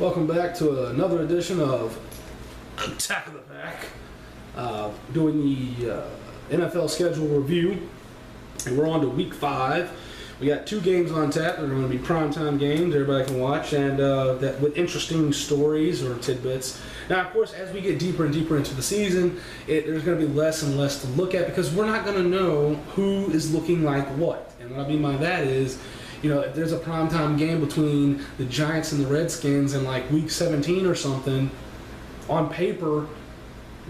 Welcome back to another edition of Attack of the Pack. Doing the NFL schedule review, and we're on to Week 5. We got 2 games on tap. They're going to be primetime games everybody can watch, and that with interesting stories or tidbits. Now, of course, as we get deeper and deeper into the season, there's going to be less and less to look at because we're not going to know who is looking like what. And what I mean by that is, if there's a primetime game between the Giants and the Redskins in like Week 17 or something, on paper,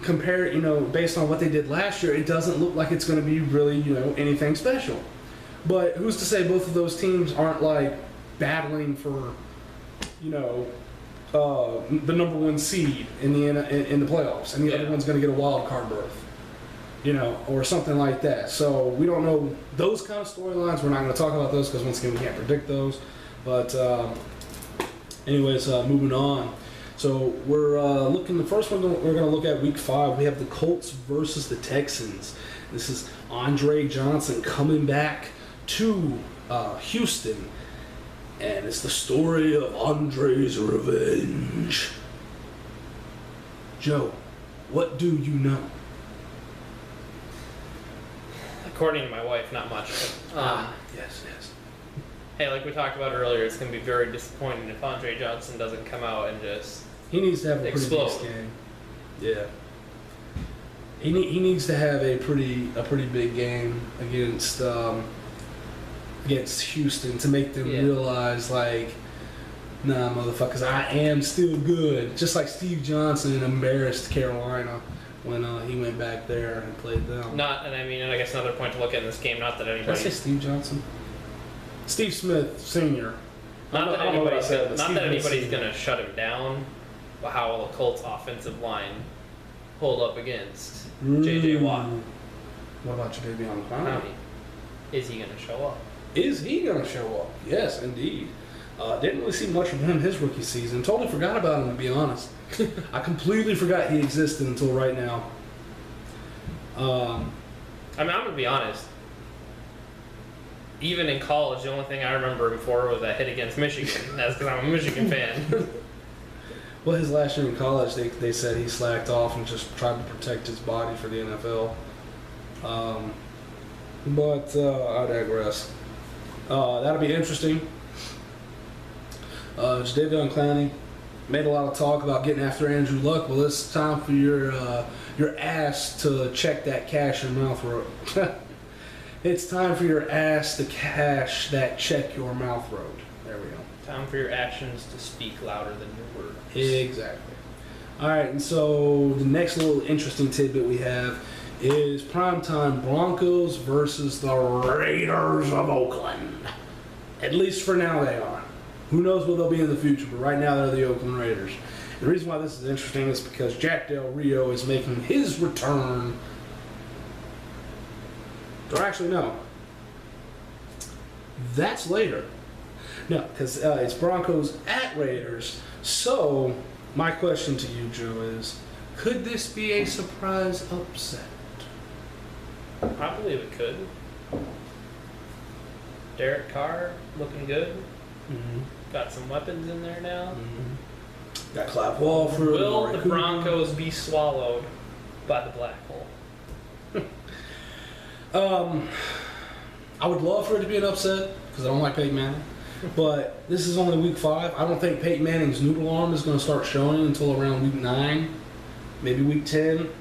based on what they did last year, it doesn't look like it's going to be really, anything special. But who's to say both of those teams aren't like battling for, the number 1 seed in the playoffs, and the other one's going to get a wild card berth, or something like that. So we don't know those kind of storylines. We're not going to talk about those because once again we can't predict those. But anyways, moving on. So we're looking. The first one we're going to look at Week 5. We have the Colts versus the Texans. This is Andre Johnson coming back to Houston, and it's the story of Andre's revenge. Joe, what do you know? According to my wife, not much. Yes. Hey, like we talked about earlier, it's going to be very disappointing if Andre Johnson doesn't come out and just He needs to have a pretty big game. Yeah. He needs to have a pretty big game against Houston to make them realize, like, nah, motherfuckers, I am still good. Just like Steve Johnson embarrassed Carolina when he went back there and played them. And I guess another point to look at in this game, not that anybody... Did I say Steve Johnson? Steve Smith Sr. Not that anybody's going to shut him down, but how will the Colts offensive line hold up against J.J. Watt? What about Jadeveon Clowney? Is he going to show up? Is he going to show up? Yes, indeed. Didn't really see much of him his rookie season. Totally forgot about him, to be honest. I completely forgot he existed until right now. I'm going to be honest. Even in college, the only thing I remember him for was that hit against Michigan. That's because I'm a Michigan fan. Well, his last year in college, they said he slacked off and just tried to protect his body for the NFL. But I digress. That'll be interesting. Jadeveon Clowney made a lot of talk about getting after Andrew Luck. Well, it's time for your ass to check that cash your mouth road. It's time for your ass to cash that check your mouth road. There we go. Time for your actions to speak louder than your words. Exactly. All right, and so the next little interesting tidbit we have is primetime Broncos versus the Raiders of Oakland. At least for now they are. Who knows what they'll be in the future, but right now they're the Oakland Raiders. The reason why this is interesting is because Jack Del Rio is making his return. Or actually, no. That's later. No, because it's Broncos at Raiders. So, my question to you, Joe, is, could this be a surprise upset? I believe it could. Derek Carr looking good. Mm-hmm. Got some weapons in there now. Mm-hmm. Got Clive Walford. Will the Broncos be swallowed by the black hole? I would love for it to be an upset because I don't like Peyton Manning. But this is only Week 5. I don't think Peyton Manning's noodle arm is going to start showing until around Week 9, maybe Week 10.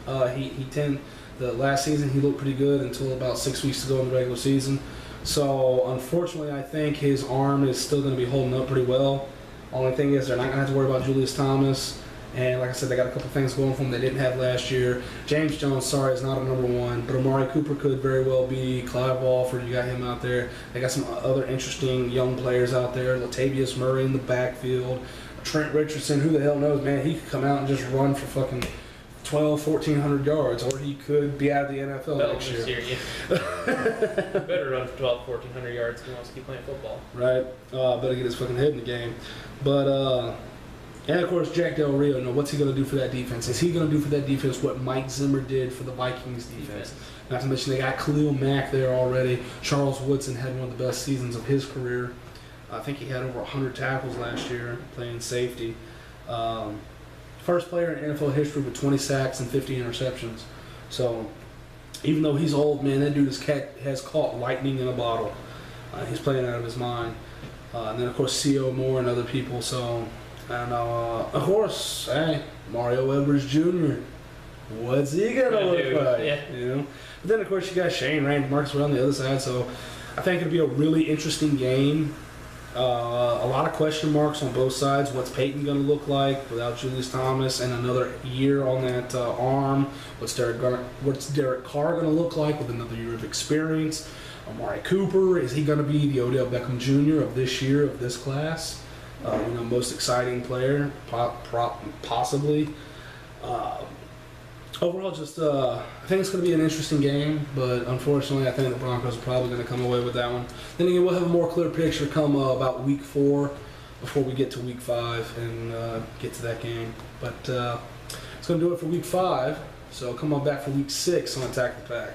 The last season he looked pretty good until about 6 weeks to go in the regular season. So unfortunately, I think his arm is still going to be holding up pretty well. Only thing is they're not going to have to worry about Julius Thomas. And like I said, they got a couple things going for them they didn't have last year. James Jones, sorry, is not a number 1, but Amari Cooper could very well be. Clive Walford, you got him out there. They got some other interesting young players out there. Latavius Murray in the backfield. Trent Richardson, who the hell knows, man. He could come out and just run for fucking 1,400 yards, or he could be out of the NFL next year. Better run for 1,400 yards if he wants to keep playing football. Right. Better get his fucking head in the game. But, and of course, Jack Del Rio, what's he going to do for that defense? Is he going to do for that defense what Mike Zimmer did for the Vikings defense? Not to mention they got Khalil Mack there already. Charles Woodson had one of the best seasons of his career. I think he had over 100 tackles last year playing safety. First player in NFL history with 20 sacks and 50 interceptions. So even though he's old, man, that dude has caught lightning in a bottle. He's playing out of his mind. And then, of course, C.O. Moore and other people. So, and of course, hey, Mario Edwards Jr. What's he gonna look like? Yeah. You know. But then, of course, you got Shane Rand, Marcus Ray on the other side. So, I think it'll be a really interesting game. A lot of question marks on both sides. What's Peyton going to look like without Julius Thomas and another year on that arm? What's Derek Carr going to look like with another year of experience? Amari Cooper, is he going to be the Odell Beckham Jr. of this year, of this class? Most exciting player, possibly. Overall, just I think it's going to be an interesting game, but unfortunately, I think the Broncos are probably going to come away with that one. Then again, we'll have a more clear picture come about week 4 before we get to week 5 and get to that game. But it's going to do it for week 5, so come on back for week 6 on Attack the Pack.